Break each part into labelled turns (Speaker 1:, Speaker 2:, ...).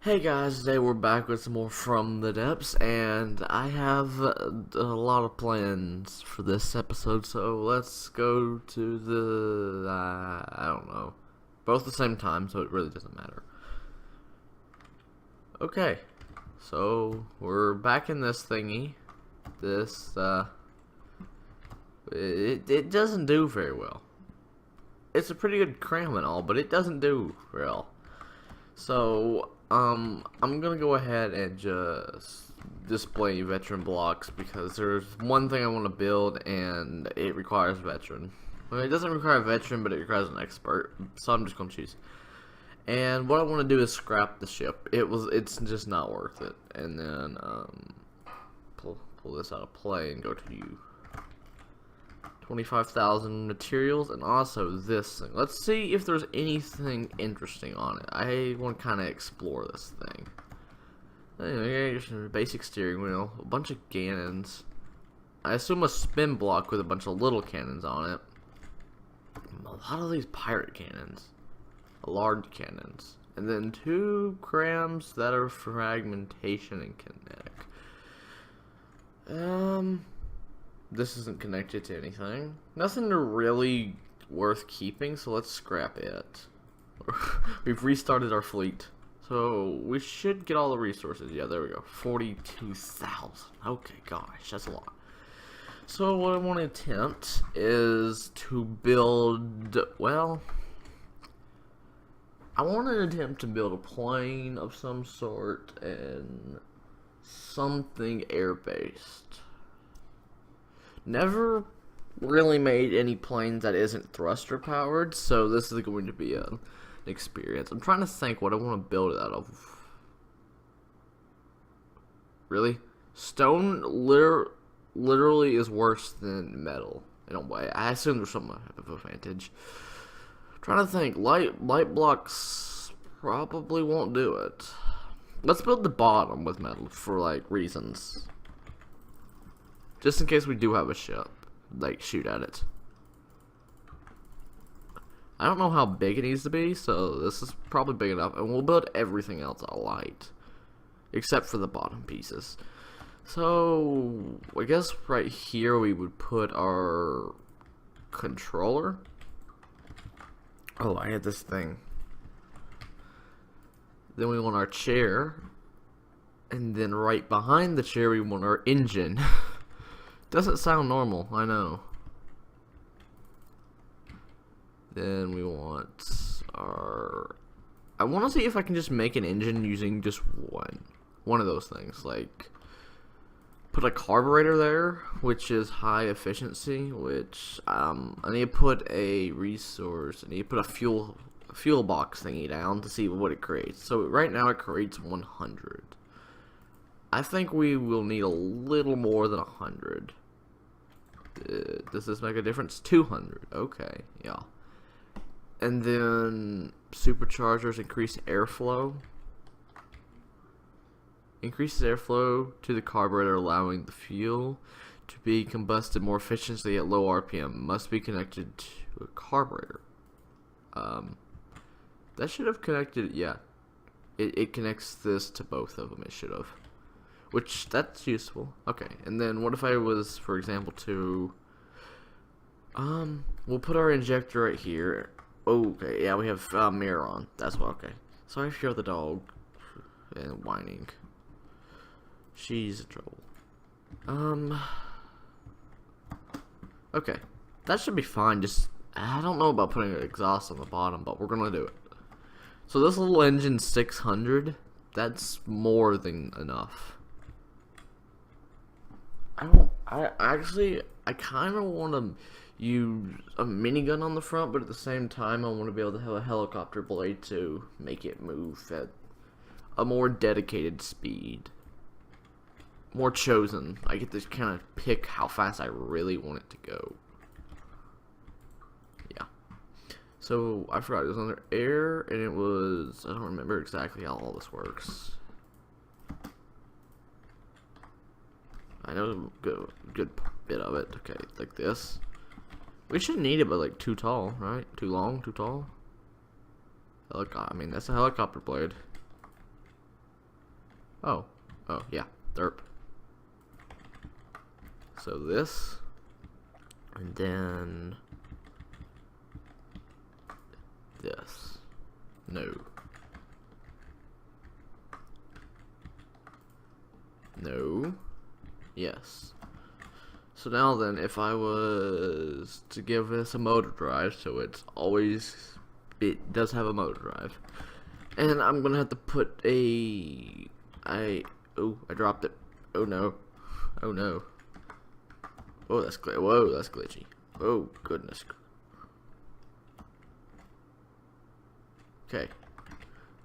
Speaker 1: Hey guys, today we're back with some more From the Depths, and I have a lot of plans for this episode, so let's go to I don't know, both at the same time, so it really doesn't matter. Okay, so we're back in this thingy. It doesn't do very well. It's a pretty good cram and all, but it doesn't do well. So, I'm gonna go ahead and just display veteran blocks because there's one thing I want to build and it requires veteran. Well, it doesn't require a veteran, but it requires an expert, so I'm just gonna choose. And what I want to do is scrap the ship. It's just not worth it. And then, pull this out of play and go to you. 25,000 materials, and also this thing. Let's see if there's anything interesting on it. I want to kind of explore this thing. Anyway, basic steering wheel, a bunch of cannons. I assume a spin block with a bunch of little cannons on it. A lot of these pirate cannons. Large cannons. And then 2 crams that are fragmentation and kinetic. This isn't connected to anything. Nothing really worth keeping, so let's scrap it. We've restarted our fleet. So, we should get all the resources. Yeah, there we go. 42,000. Okay, gosh, that's a lot. So, what I want to attempt is to build, well, I want to attempt to build a plane of some sort and something air-based. Never really made any planes that isn't thruster powered, so this is going to be an experience. I'm trying to think what I want to build it out of. Really? Stone literally is worse than metal in a way. I assume there's some type of advantage. I'm trying to think. Light blocks probably won't do it. Let's build the bottom with metal for like reasons. Just in case we do have a ship, like, shoot at it. I don't know how big it needs to be, so this is probably big enough. And we'll build everything else out light. Except for the bottom pieces. So, I guess right here we would put our controller. Oh, I had this thing. Then we want our chair. And then right behind the chair we want our engine. Doesn't sound normal, I know. Then we want our... I want to see if I can just make an engine using just one of those things. Like, put a carburetor there, which is high efficiency, which, I need to put a resource, I need to put a fuel box thingy down to see what it creates. So right now it creates 100. I think we will need a little more than 100. Does this make a difference? 200. Okay, yeah. And then superchargers increase airflow. Increases airflow to the carburetor, allowing the fuel to be combusted more efficiently at low RPM. Must be connected to a carburetor. That should have connected. Yeah, it connects this to both of them. It should have. Which, that's useful. Okay, and then what if I was, for example, to... we'll put our injector right here. Okay, yeah, we have mirror on. That's what, okay. Sorry if you're the dog. And whining. She's in trouble. Okay. That should be fine, just... I don't know about putting an exhaust on the bottom, but we're gonna do it. So this little engine 600, that's more than enough. I kind of want to use a minigun on the front, but at the same time, I want to be able to have a helicopter blade to make it move at a more dedicated speed. More chosen. I get to kind of pick how fast I really want it to go. Yeah. So, I forgot, it was under air, and it was, I don't remember exactly how all this works. I know a good bit of it. Okay, like this. We shouldn't need it, but like too tall, right? Too long, too tall. I mean, that's a helicopter blade. Oh. Oh, yeah. Derp. So this. And then this. No. No. Yes. So now then, if I was to give this a motor drive, so it does have a motor drive. And I'm gonna have to put oh, I dropped it. Oh no. Oh no. Oh, that's whoa, that's glitchy. Oh, goodness. Okay.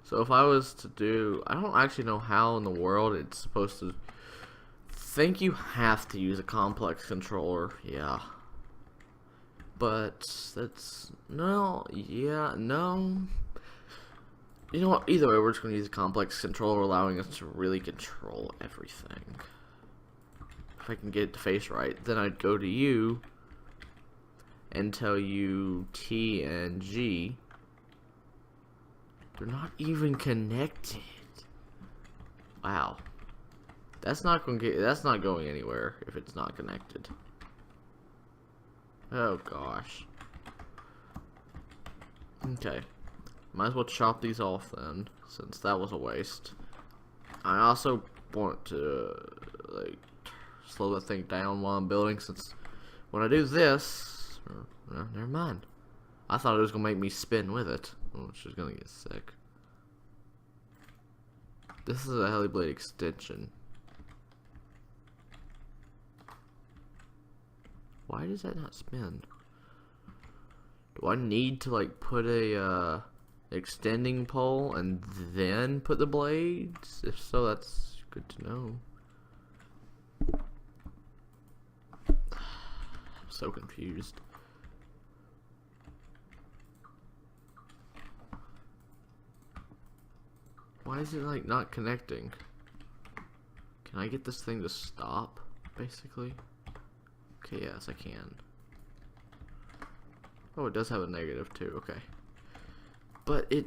Speaker 1: So if I was to do, I don't actually know how in the world it's supposed to. Think you have to use a complex controller, yeah. But that's no, yeah, no. You know what? Either way, we're just gonna use a complex controller, allowing us to really control everything. If I can get the face right, then I'd go to you and tell you T and G. They're not even connected. Wow. That's not going anywhere if it's not connected. Oh gosh. Okay. Might as well chop these off then, since that was a waste. I also want to like slow the thing down while I'm building, since when I do this, never mind. I thought it was gonna make me spin with it, which is gonna get sick. This is a Heliblade extension. Why does that not spin? Do I need to like put a extending pole and then put the blades? If so, that's good to know. I'm so confused. Why is it like not connecting? Can I get this thing to stop, basically? Okay, yes, I can. Oh, it does have a negative too, okay. But it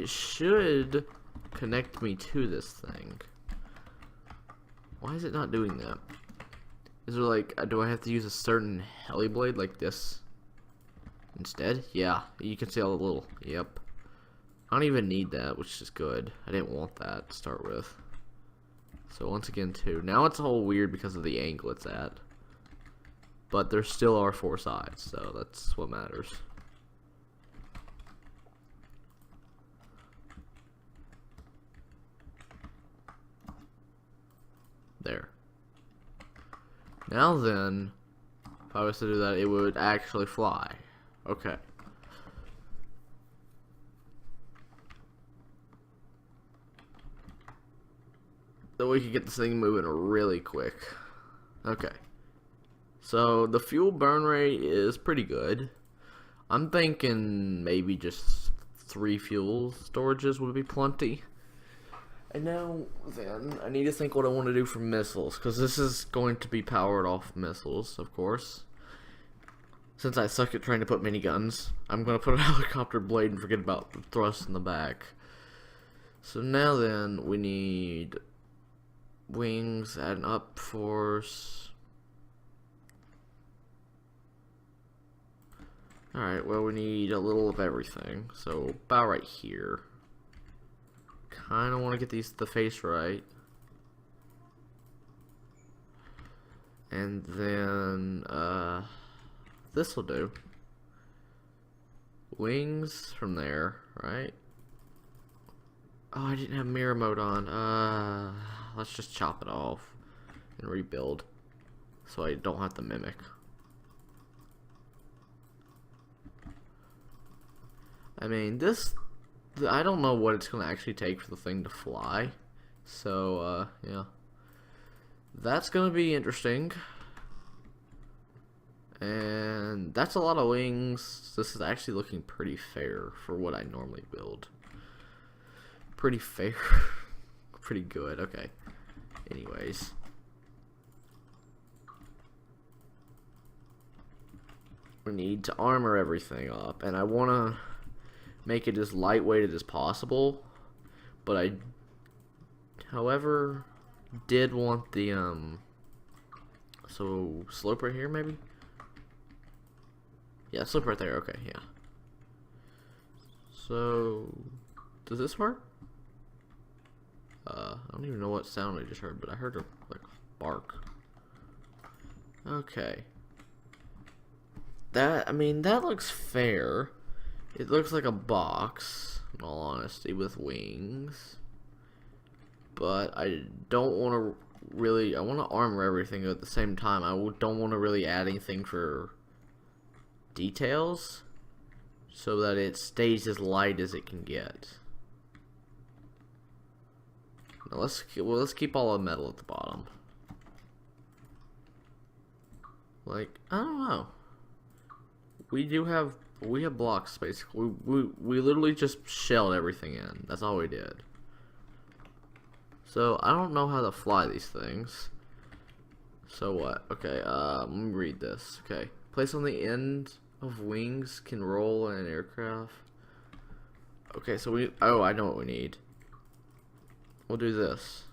Speaker 1: should connect me to this thing. Why is it not doing that? Is there like, do I have to use a certain Heliblade like this instead? Yeah, you can see all the little, yep. I don't even need that, which is good. I didn't want that to start with. So once again, too. Now it's all weird because of the angle it's at. But there still are 4 sides, so that's what matters. There. Now then, if I was to do that, it would actually fly. Okay. So we could get this thing moving really quick. Okay. So the fuel burn rate is pretty good. I'm thinking maybe just 3 fuel storages would be plenty. And now then, I need to think what I want to do for missiles, because this is going to be powered off missiles, of course. Since I suck at trying to put miniguns, I'm going to put a helicopter blade and forget about the thrust in the back. So now then, we need wings, add an up force. Alright, well we need a little of everything. So about right here. Kinda wanna get the face right. And then this'll do. Wings from there, right? Oh, I didn't have mirror mode on. Let's just chop it off and rebuild so I don't have to mimic. I mean, I don't know what it's gonna actually take for the thing to fly. So, yeah. That's gonna be interesting. And that's a lot of wings. This is actually looking pretty fair for what I normally build. Pretty fair. Pretty good, okay. Anyways. We need to armor everything up, and I wanna make it as lightweighted as possible. But I, however, did want the so slope right here maybe. Yeah, slope right there. Okay, yeah. So does this work? I don't even know what sound I just heard, but I heard a like bark. Okay. That, I mean, that looks fair. It looks like a box, in all honesty, with wings. But I don't want to really, I want to armor everything at the same time. I don't want to really add anything for details, so that it stays as light as it can get. Now let's keep all the metal at the bottom. Like, I don't know. We have blocks basically. We literally just shelled everything in. That's all we did. So I don't know how to fly these things. So what? Okay, let me read this. Okay. Place on the end of wings can roll in an aircraft. Okay, so I know what we need. We'll do this.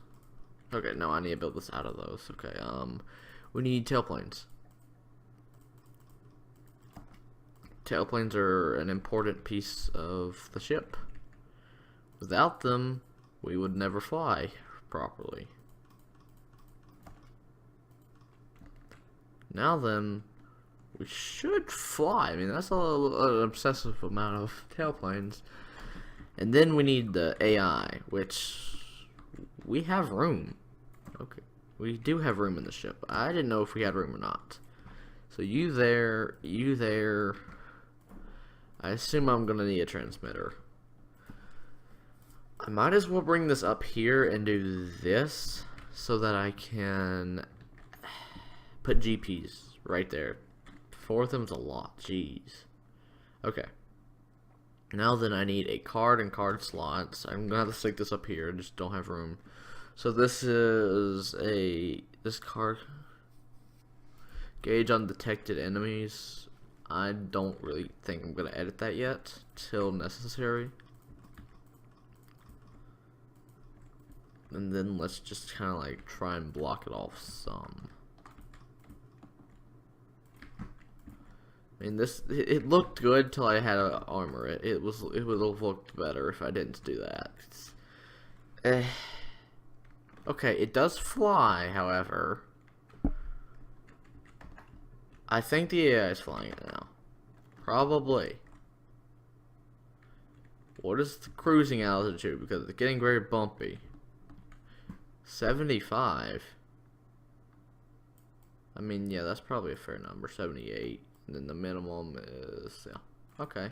Speaker 1: Okay, no, I need to build this out of those. Okay, we need tailplanes. Tailplanes are an important piece of the ship. Without them, we would never fly properly. Now then, we should fly. I mean, that's an obsessive amount of tailplanes. And then we need the AI, which we have room. Okay, we do have room in the ship. I didn't know if we had room or not. So you there, you there. I assume I'm gonna need a transmitter. I might as well bring this up here and do this so that I can put GPs right there. 4 of them's a lot, jeez. Okay. Now then I need a card and card slots. I'm gonna have to stick this up here, I just don't have room. So this is this card. Gauge undetected enemies. I don't really think I'm gonna edit that yet, till necessary. And then let's just kind of like try and block it off some. I mean, it looked good till I had to armor it. It would have looked better if I didn't do that. Okay, it does fly, however. I think the AI is flying it now. Probably. What is the cruising altitude? Because it's getting very bumpy. 75. I mean, yeah, that's probably a fair number. 78. And then the minimum is, yeah. Okay.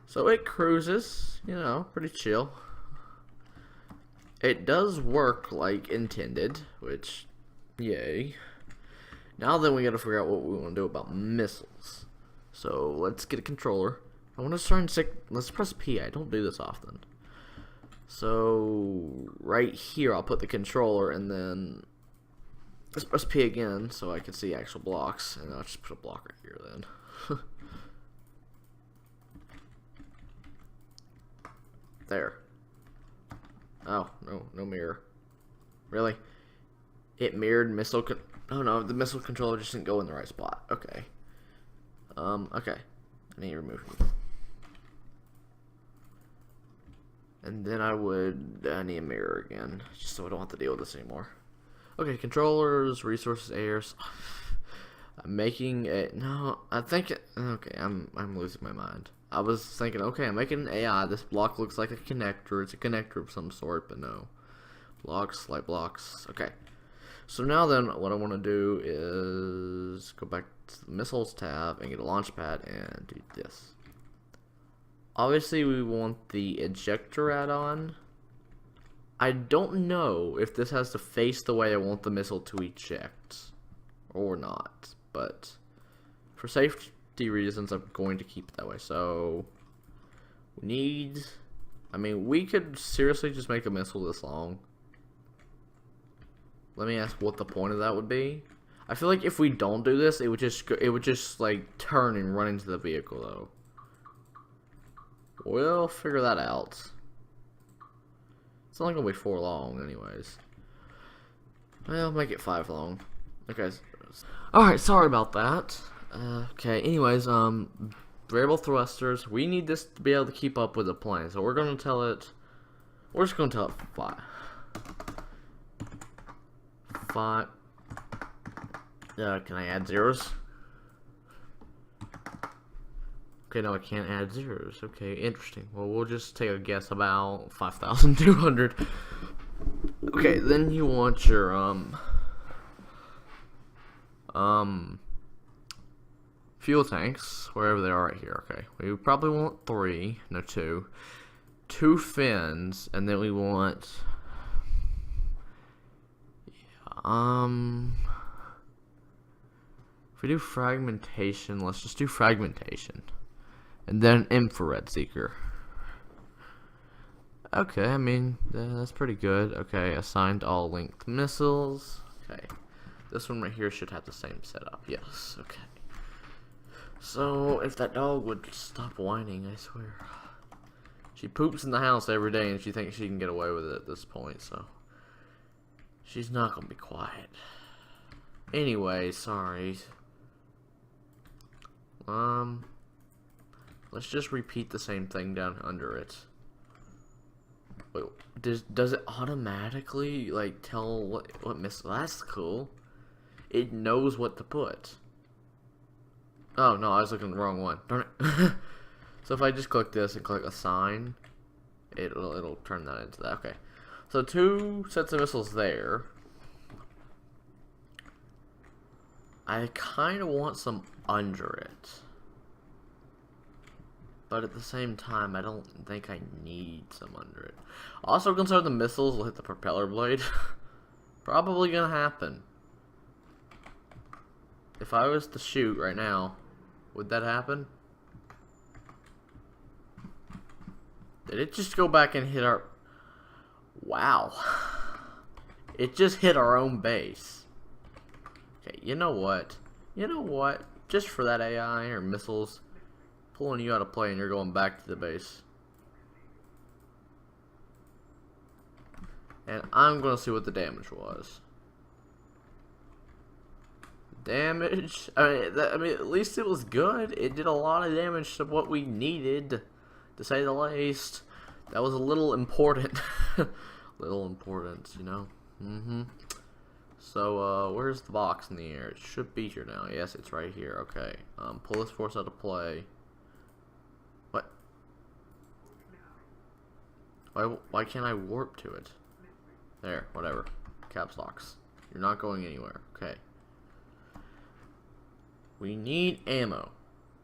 Speaker 1: So it cruises, you know, pretty chill. It does work like intended, which, yay. Now then we gotta figure out what we want to do about missiles. So let's get a controller. I want to try and let's press P. I don't do this often. So right here I'll put the controller, and then let's press P again so I can see actual blocks, and I'll just put a block right here then. There. Oh, no mirror. Really? It mirrored missile oh no, the missile controller just didn't go in the right spot. Okay. Okay. I need to remove it. And then I need a mirror again, just so I don't have to deal with this anymore. Okay, controllers, resources, airs. I'm making a, no, I think, okay, I'm losing my mind. I was thinking, okay, I'm making an AI. This block looks like a connector. It's a connector of some sort, but no. Blocks, light blocks. Okay. So now then, what I want to do is go back to the missiles tab and get a launch pad and do this. Obviously, we want the ejector add-on. I don't know if this has to face the way I want the missile to eject or not, but for safety reasons, I'm going to keep it that way. So we need, I mean, we could seriously just make a missile this long. Let me ask what the point of that would be. I feel like if we don't do this, it would just like turn and run into the vehicle though. We'll figure that out. It's only gonna be 4 long, anyways. Well, make it 5 long. Okay. Alright, sorry about that. Okay, anyways, variable thrusters. We need this to be able to keep up with the plane. So we're gonna tell it. We're just gonna tell it 5. 5. Can I add zeros? Okay, no, I can't add zeros. Okay, interesting. Well, we'll just take a guess about 5,200. Okay, then you want your, fuel tanks, wherever they are right here. Okay, we probably want 3, no 2. 2 fins, and then we want, if we do fragmentation, let's just do fragmentation. And then infrared seeker. Okay, I mean, that's pretty good. Okay, assigned all linked missiles. Okay, this one right here should have the same setup. Yes, okay. So, if that dog would stop whining, I swear. She poops in the house every day and she thinks she can get away with it at this point, so. She's not gonna be quiet. Anyway, sorry. Let's just repeat the same thing down under it. Wait, does it automatically like tell what missile? That's cool. It knows what to put. Oh no, I was looking at the wrong one. Darn it. So if I just click this and click assign, it'll turn that into that. Okay. So 2 sets of missiles there. I kind of want some under it. But at the same time, I don't think I need some under it. Also consider the missiles will hit the propeller blade. Probably gonna happen. If I was to shoot right now, would that happen? Did it just go back and hit our... Wow. It just hit our own base. Okay, you know what? You know what? Just for that AI or missiles... Pulling you out of play and you're going back to the base. And I'm gonna see what the damage was. Damage? I mean, at least it was good. It did a lot of damage to what we needed, to say the least. That was a little important. Little important, you know? So, where's the box in the air? It should be here now. Yes, it's right here. Okay. Pull this force out of play. What? Why can't I warp to it? There, whatever. Caps locks. You're not going anywhere. Okay. We need ammo.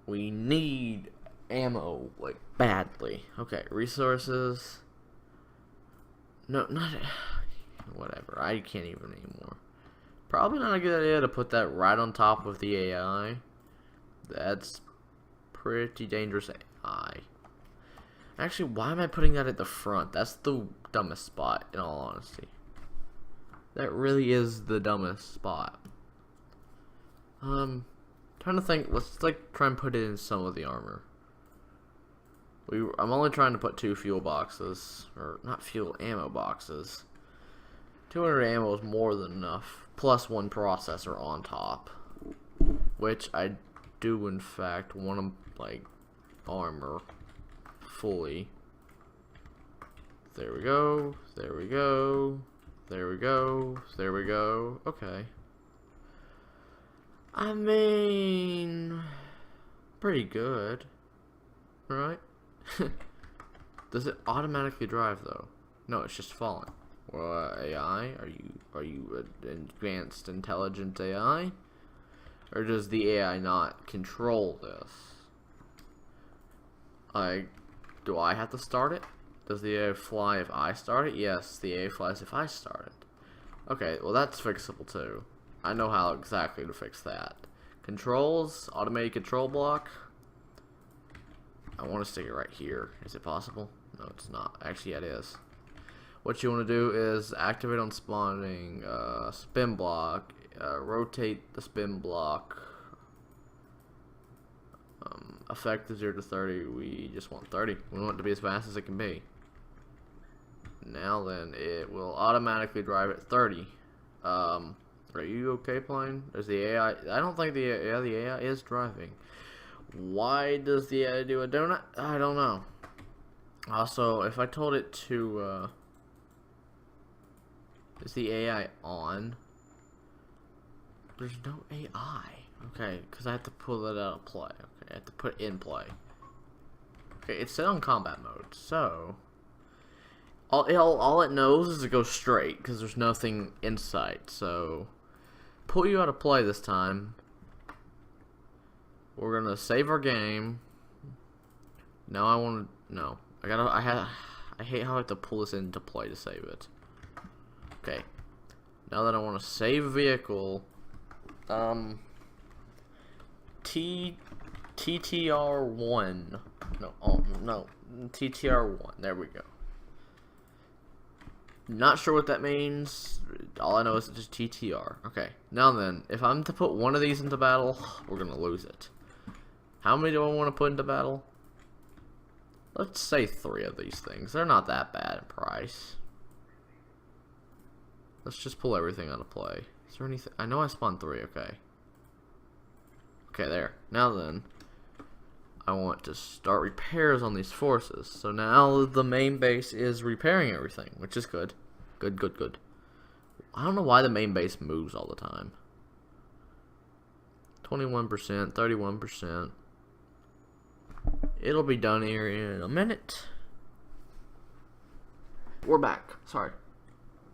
Speaker 1: We need ammo, like, badly. Okay, resources. No, not... Whatever, I can't even anymore. Probably not a good idea to put that right on top of the AI. That's pretty dangerous AI. Actually, why am I putting that at the front? That's the dumbest spot, in all honesty. That really is the dumbest spot. Trying to think, let's like try and put it in some of the armor. I'm only trying to put 2 fuel boxes, or not fuel, ammo boxes. 200 ammo is more than enough, plus 1 processor on top, which I do in fact want to like armor fully. There we go. There we go. There we go. There we go. Okay. I mean, pretty good, right? Does it automatically drive though? No, it's just falling. Well, AI, are you an advanced intelligent AI, or does the AI not control this? Do I have to start it? Does the AI fly if I start it? Yes, the AI flies if I start it. Okay, well that's fixable too. I know how exactly to fix that. Controls, automated control block. I want to stick it right here. Is it possible? No, it's not. Actually, yeah, it is. What you want to do is activate on spawning, spin block, rotate the spin block, effective 0 to 30. We just want 30. We want it to be as fast as it can be. Now then, it will automatically drive at 30. Are you okay, plane? Is the AI? I don't think the AI is driving. Why does the AI do a donut? I don't know. Also, if I told it to, is the AI on? There's no AI. Okay, because I have to pull it out of play. Okay, I have to put it in play. Okay, it's set on combat mode, so all it knows is to go straight because there's nothing in sight. So pull you out of play this time. We're gonna save our game. Now I want to I hate how I have to pull this into play to save it. Okay, now that I want to save a vehicle, TTR1. No, TTR1. There we go. Not sure what that means. All I know is it's just TTR. Okay, now then, if I'm to put one of these into battle, we're gonna lose it. How many do I want to put into battle? Let's say 3 of these things. They're not that bad in price. Let's just pull everything out of play. Is there anything? I know I spawned 3, okay. Okay, there. Now then, I want to start repairs on these forces. So now the main base is repairing everything, which is good. Good. I don't know why the main base moves all the time. 21%, 31%. It'll be done here in a minute. We're back. Sorry.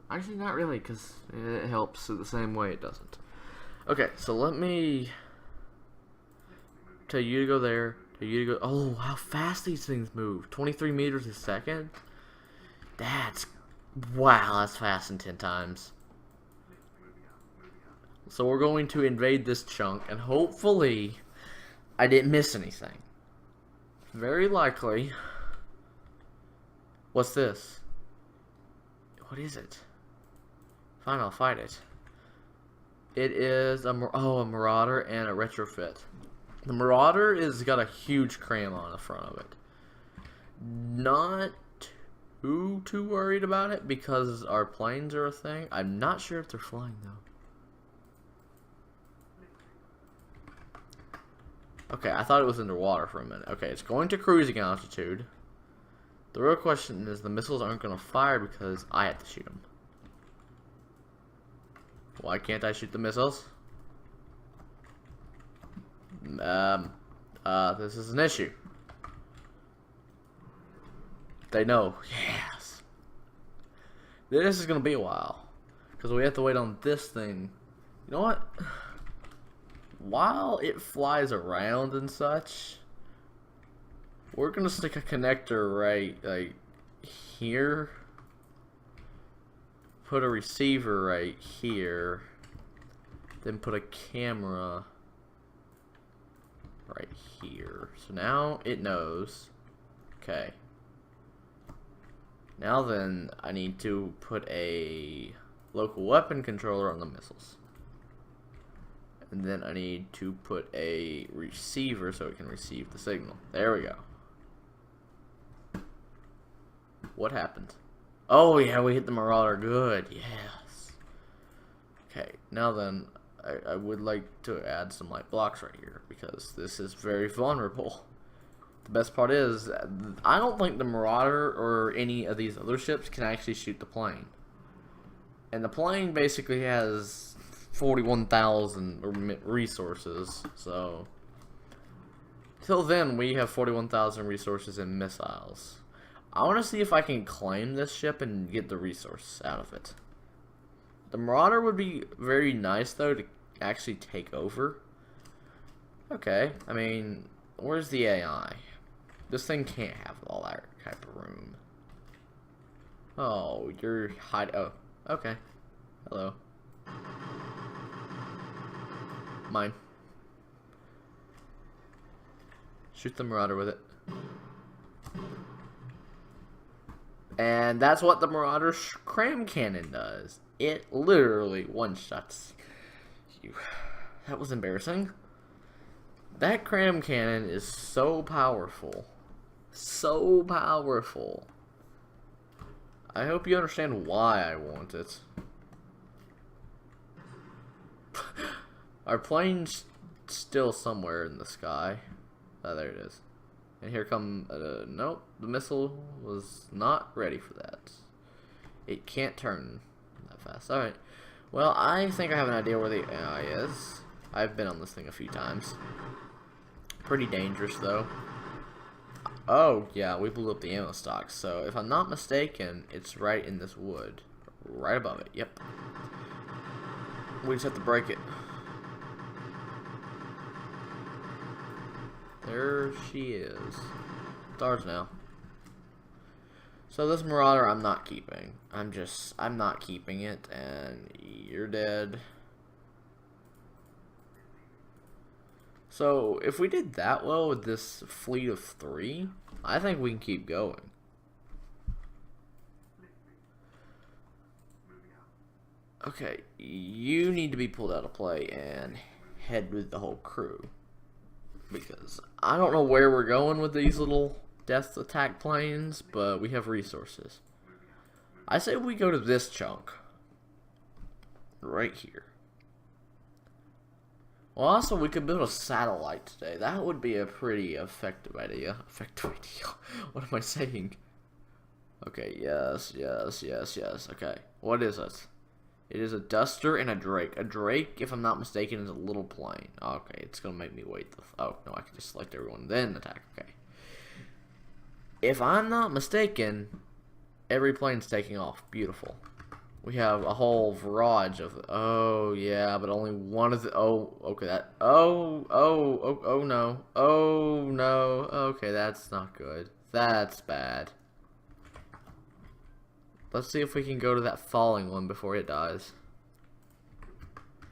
Speaker 1: Actually, not really, because it helps the same way it doesn't. Okay, so let me tell you to go there. Tell you to go. Oh, how fast these things move. 23 meters a second? Wow, that's fast in 10 times. So we're going to invade this chunk, and hopefully I didn't miss anything. Very likely. What's this? What is it? Fine, I'll fight it. It is a Marauder and a retrofit. The Marauder is got a huge cram on the front of it. Not too worried about it because our planes are a thing. I'm not sure if they're flying though. Okay, I thought it was underwater for a minute. Okay, it's going to cruising altitude. The real question is the missiles aren't going to fire because I have to shoot them. Why can't I shoot the missiles? This is an issue. They know. Yes. This is going to be a while. Because we have to wait on this thing. You know what? While it flies around and such, we're going to stick a connector right, like, here. Put a receiver right here. Then put a camera right here. So now it knows. Okay. Now then, I need to put a local weapon controller on the missiles. And then I need to put a receiver so it can receive the signal. There we go. What happened? Oh yeah, we hit the Marauder. Good, yes. Okay, now then, I would like to add some light blocks right here because this is very vulnerable. The best part is, I don't think the Marauder or any of these other ships can actually shoot the plane. And the plane basically has 41,000 resources, so till then we have 41,000 resources in missiles. I want to see if I can claim this ship and get the resource out of it. The Marauder would be very nice though to actually take over. Okay, I mean, where's the AI? This thing can't have all that type of room. Oh, you're hiding. Oh, okay. Hello. Mine. Shoot the Marauder with it. And that's what the Marauder cram cannon does. It literally one-shots you. That was embarrassing. That cram cannon is so powerful. So powerful. I hope you understand why I want it. Our plane's still somewhere in the sky. Oh, there it is. And here come... nope, the missile was not ready for that. It can't turn that fast. Alright. Well, I think I have an idea where the AI is. I've been on this thing a few times. Pretty dangerous, though. Oh, yeah, we blew up the ammo stock. So, if I'm not mistaken, it's right in this wood. Right above it. Yep. We just have to break it. There she is. It's ours now. So this Marauder I'm not keeping. I'm not keeping it, and you're dead. So if we did that well with this fleet of 3, I think we can keep going. Okay, you need to be pulled out of play and head with the whole crew. Because I don't know where we're going with these little death attack planes, but we have resources. I say we go to this chunk. Right here. Well, also, we could build a satellite today. That would be a pretty effective idea. What am I saying? Okay, yes. Okay, what is it? It is a Duster and a Drake. A Drake, if I'm not mistaken, is a little plane. Okay, it's going to make me wait. Oh, no, I can just select everyone, then attack. Okay. If I'm not mistaken, every plane's taking off. Beautiful. We have a whole barrage of... Oh, yeah, but only one of the... Oh, okay, that... Oh, no. Oh, no. Okay, that's not good. That's bad. Let's see if we can go to that falling one before it dies.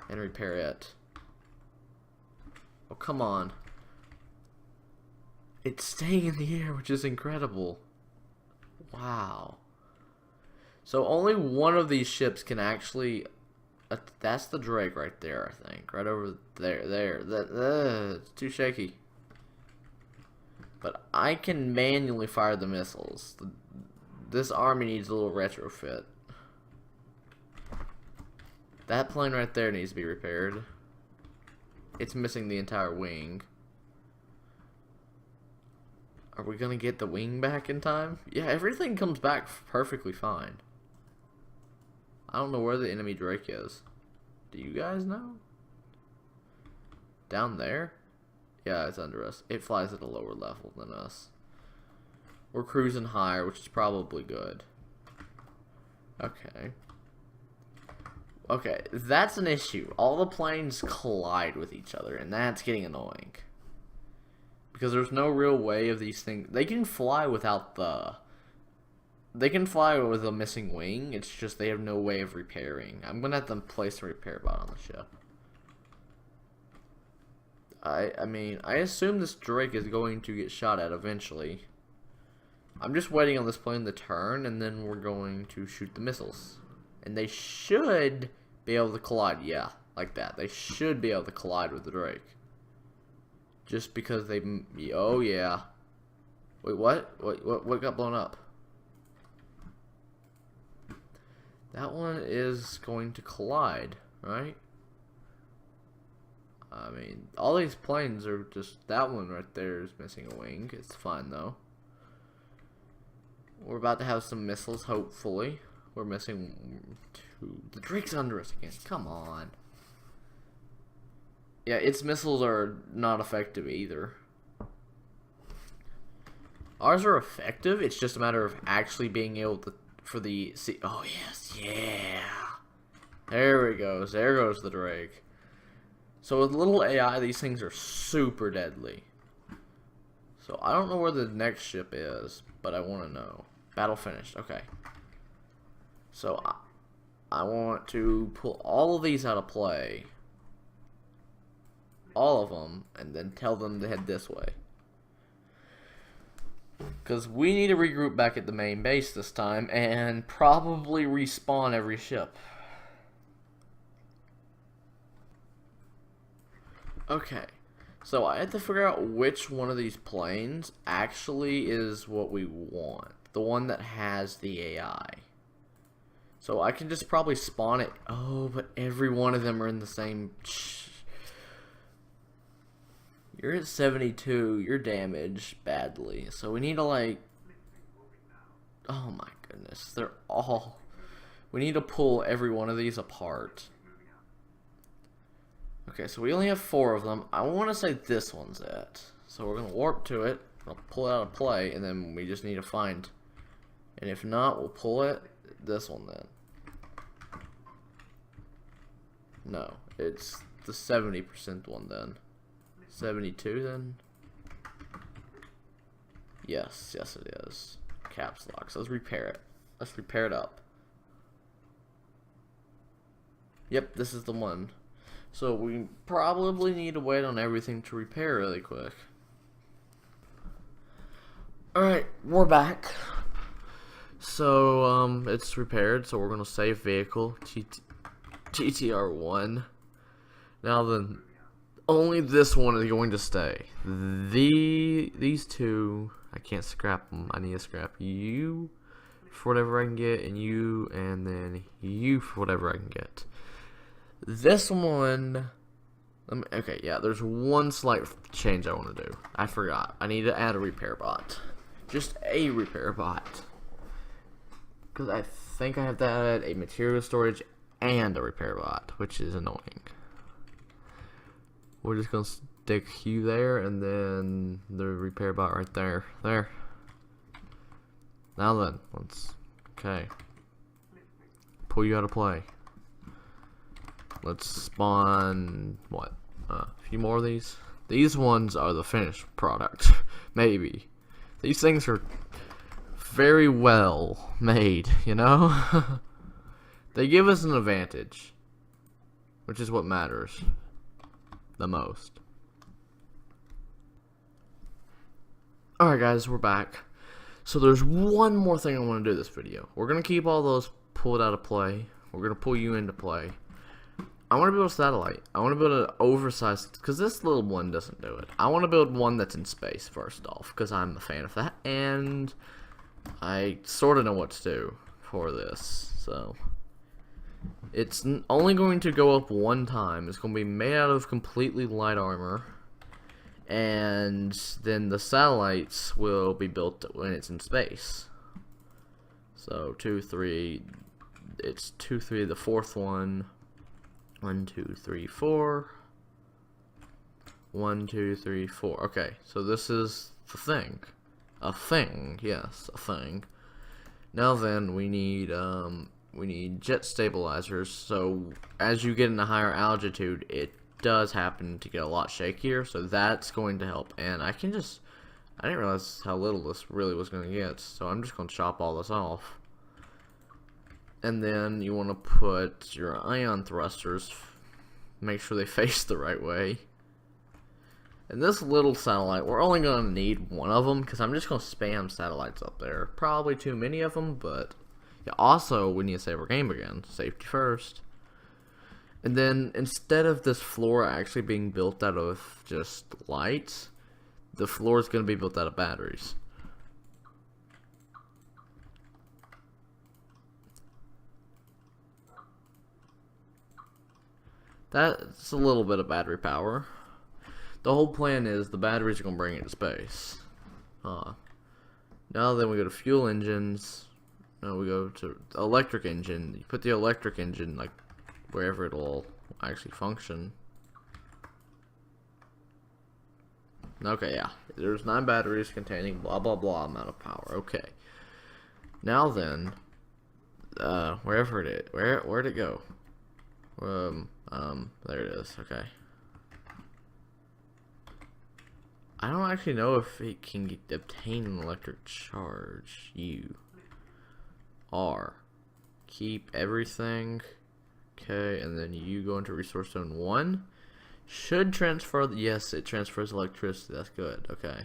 Speaker 1: And repair it. Oh, come on. It's staying in the air, which is incredible. Wow. So only one of these ships can actually... that's the Drake right there, I think. Right over there. It's too shaky. But I can manually fire the missiles. This army needs a little retrofit. That plane right there needs to be repaired. It's missing the entire wing. Are we gonna get the wing back in time? Yeah, everything comes back perfectly fine. I don't know where the enemy Drake is. Do you guys know? Down there? Yeah, it's under us. It flies at a lower level than us. We're cruising higher, which is probably good. Okay. Okay, that's an issue. All the planes collide with each other, and that's getting annoying. Because there's no real way of these things... They can fly without the... They can fly with a missing wing, it's just they have no way of repairing. I'm gonna have to place a repair bot on the ship. I mean, I assume this Drake is going to get shot at eventually. I'm just waiting on this plane to turn, and then we're going to shoot the missiles. And they should be able to collide, yeah, like that. They should be able to collide with the Drake. Just because they... Oh, yeah. Wait, what? What got blown up? That one is going to collide, right? I mean, all these planes are just... That one right there is missing a wing. It's fine, though. We're about to have some missiles, hopefully. We're missing 2. The Drake's under us again. Come on. Yeah, its missiles are not effective either. Ours are effective. It's just a matter of actually being able to... For the... See, oh, yes. Yeah. There it goes. There goes the Drake. So with little AI, these things are super deadly. So I don't know where the next ship is, but I want to know. Battle finished. Okay. So I want to pull all of these out of play. All of them, and then tell them to head this way. Because we need to regroup back at the main base this time, and probably respawn every ship. Okay. So I have to figure out which one of these planes actually is what we want. The one that has the AI. So I can just probably spawn it. Oh, but every one of them are in the same... You're at 72. You're damaged badly. So we need to like... Oh my goodness. They're all... We need to pull every one of these apart. Okay, so we only have 4 of them. I want to say this one's it. So we're going to warp to it. I'll pull it out of play, and then we just need to find... And if not, we'll pull it. This one then. No, it's the 70% one then. 72 then? Yes, yes it is. Caps lock. So let's repair it. Let's repair it up. Yep, this is the one. So we probably need to wait on everything to repair really quick. Alright, we're back. So, it's repaired, so we're gonna save vehicle, GTR1. Now then, only this one is going to stay. These two, I can't scrap them. I need to scrap you for whatever I can get, and you, and then you for whatever I can get. This one, okay, yeah, there's one slight change I want to do. I forgot. I need to add a repair bot. Just a repair bot. Because I think I have to add a material storage and a repair bot, which is annoying. We're just going to stick you there, and then the repair bot right there. There. Now then, let's, okay. Pull you out of play. Let's spawn, what, a few more of these? These ones are the finished product, maybe. These things are very well made, you know? They give us an advantage, which is what matters the most. Alright guys, we're back. So there's one more thing I want to do this video. We're going to keep all those pulled out of play. We're going to pull you into play. I want to build a satellite. I want to build an oversized, because this little one doesn't do it. I want to build one that's in space first off, because I'm a fan of that, and I sort of know what to do for this. So it's only going to go up one time. It's going to be made out of completely light armor, and then the satellites will be built when it's in space. So 2, 3, it's 2, 3, the fourth one. 1, 2, 3, 4. 1, 2, 3, 4. Okay, so this is the thing. A thing, yes, a thing. Now then, we need jet stabilizers. So as you get in a higher altitude, it does happen to get a lot shakier. So that's going to help. And I didn't realize how little this really was going to get. So I'm just going to chop all this off. And then you want to put your ion thrusters, make sure they face the right way. And this little satellite, we're only going to need one of them, because I'm just going to spam satellites up there. Probably too many of them, but yeah, also we need to save our game again. Safety first. And then instead of this floor actually being built out of just lights, the floor is going to be built out of batteries. That's a little bit of battery power. The whole plan is the batteries are going to bring it to space. Now then we go to fuel engines. Now we go to electric engine. You put the electric engine like wherever it'll actually function. Okay, yeah. There's 9 batteries containing blah blah blah amount of power. Okay. Now then, wherever it is, where'd it go? There it is. Okay. I don't actually know if it can obtain an electric charge. Keep everything. Okay, and then you go into resource zone 1. Should transfer. Yes, it transfers electricity. That's good. Okay.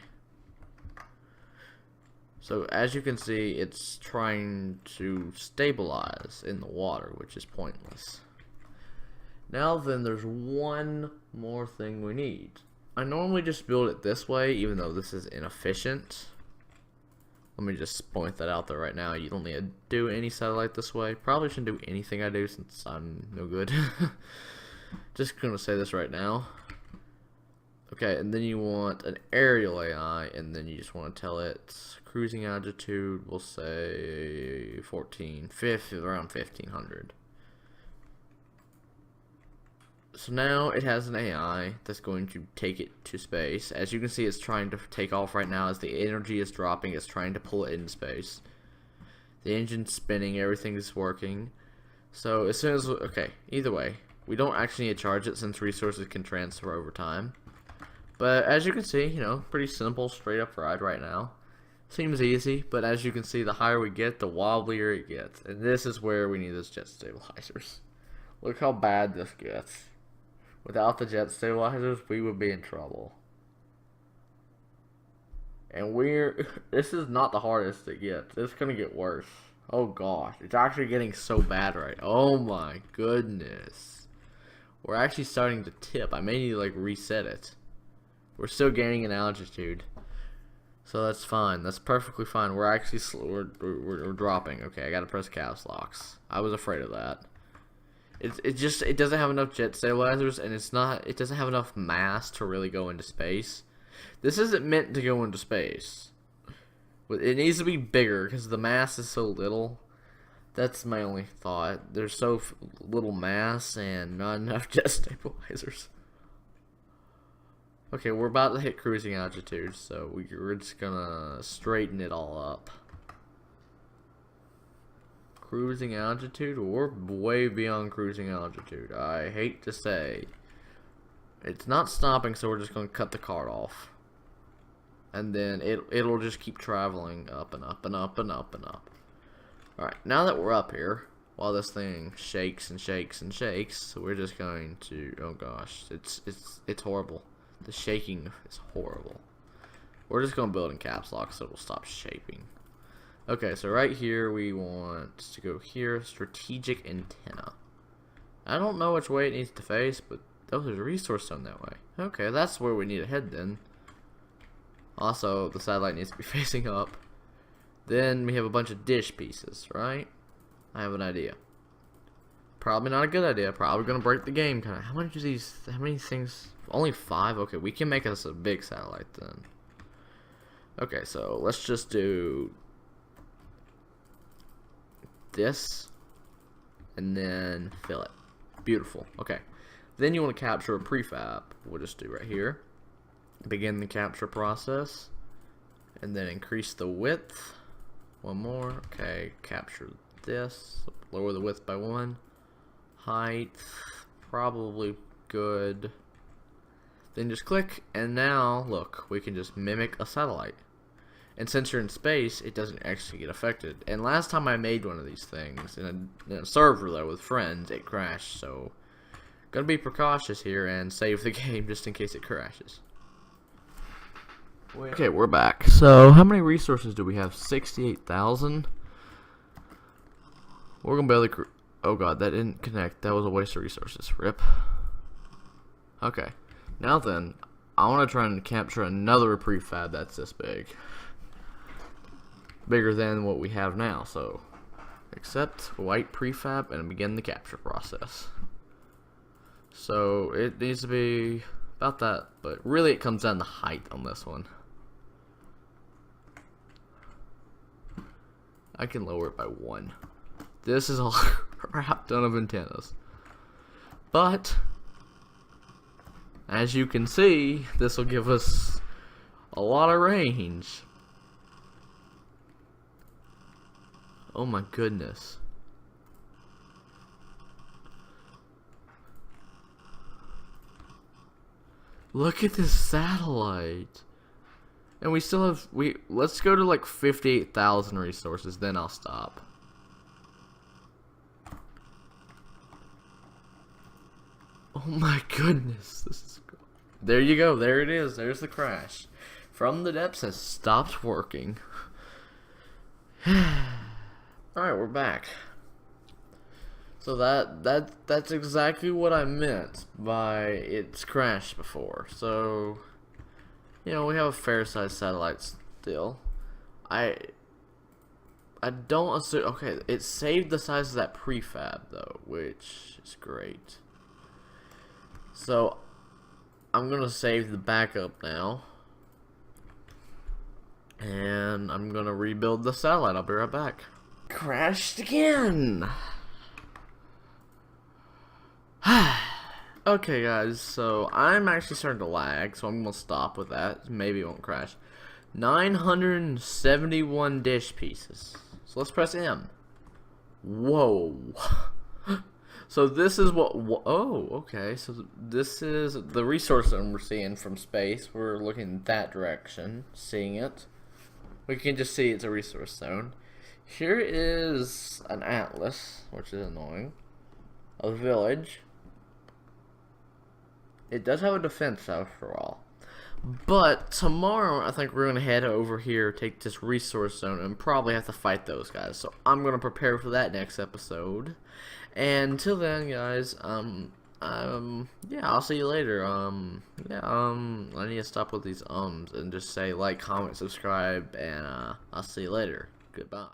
Speaker 1: So as you can see, it's trying to stabilize in the water, which is pointless. Now then, there's one more thing we need. I normally just build it this way, even though this is inefficient. Let me just point that out there right now. You don't need to do any satellite this way. Probably shouldn't do anything I do since I'm no good. Just gonna say this right now. Okay, and then you want an aerial AI, and then you just want to tell it cruising altitude, we'll say around 1500. So now it has an AI that's going to take it to space. As you can see, it's trying to take off right now. As the energy is dropping, it's trying to pull it into space. The engine's spinning, everything is working. So as soon as, okay, either way, we don't actually need to charge it since resources can transfer over time. But as you can see, you know, pretty simple, straight up ride right now. Seems easy, but as you can see, the higher we get, the wobblier it gets. And this is where we need those jet stabilizers. Look how bad this gets. Without the jet stabilizers, we would be in trouble. And this is not the hardest it gets. It's gonna get worse. Oh gosh, it's actually getting so bad right. Oh my goodness. We're actually starting to tip. I may need to like reset it. We're still gaining in altitude. So that's fine. That's perfectly fine. We're actually we're dropping. Okay, I gotta press caps locks. I was afraid of that. It doesn't have enough jet stabilizers, and it doesn't have enough mass to really go into space. This isn't meant to go into space. It needs to be bigger because the mass is so little. That's my only thought. There's so little mass and not enough jet stabilizers. Okay, we're about to hit cruising altitude, so we're just gonna straighten it all up. Cruising altitude? We're way beyond cruising altitude. I hate to say. It's not stopping, so we're just gonna cut the card off. And then it'll just keep traveling up and up and up and up and up. Alright, now that we're up here, while this thing shakes and shakes and shakes, we're just going to, oh gosh, it's horrible. The shaking is horrible. We're just going to build in caps lock so it'll stop shaking. Okay, so right here we want to go here, strategic antenna. I don't know which way it needs to face, but there's a resource zone that way. Okay, that's where we need to head then. Also, the satellite needs to be facing up. Then we have a bunch of dish pieces, right? I have an idea. Probably not a good idea. Probably gonna break the game. Kinda. How many things? Only 5? Okay, we can make us a big satellite then. Okay, so let's just do this and then fill it. Beautiful. Okay. Then you want to capture a prefab. We'll just do right here. Begin the capture process. And then increase the width. One more. Okay, capture this. Lower the width by 1. Height. Probably good. Then just click, and now, look, we can just mimic a satellite. And since you're in space, it doesn't actually get affected. And last time I made one of these things, in a server though, with friends, it crashed, so gonna be precautious here and save the game just in case it crashes. Okay, we're back. So, how many resources do we have? 68,000? We're gonna barely oh god, that didn't connect. That was a waste of resources. RIP. Okay. Now then, I want to try and capture another prefab that's this big. Bigger than what we have now, so accept white prefab and begin the capture process. So it needs to be about that, but really it comes down to height on this one. I can lower it by 1. This is a crap ton of antennas. But as you can see, this will give us a lot of range. Oh my goodness. Look at this satellite. And we still have, let's go to like 58,000 resources, then I'll stop. Oh my goodness, this is cool. There you go, there it is, there's the crash. From the Depths has stopped working. Alright, we're back. So that's exactly what I meant by it's crashed before. So, you know, we have a fair sized satellite still. I don't assume. Okay, it saved the size of that prefab though, which is great. So I'm gonna save the backup now, and I'm gonna rebuild the satellite. I'll be right back. Crashed again. Okay guys, so I'm actually starting to lag, so I'm gonna stop with that. Maybe it won't crash. 971 dish pieces. So let's press M. Whoa. So this is what, oh, okay. So this is the resource that we're seeing from space. We're looking that direction, seeing it. We can just see it's a resource zone. Here is an atlas, which is annoying. A village. It does have a defense after all. But tomorrow, I think we're going to head over here, take this resource zone, and probably have to fight those guys. So I'm going to prepare for that next episode. And until then, guys, yeah, I'll see you later. I need to stop with these and just say like, comment, subscribe, and I'll see you later. Goodbye.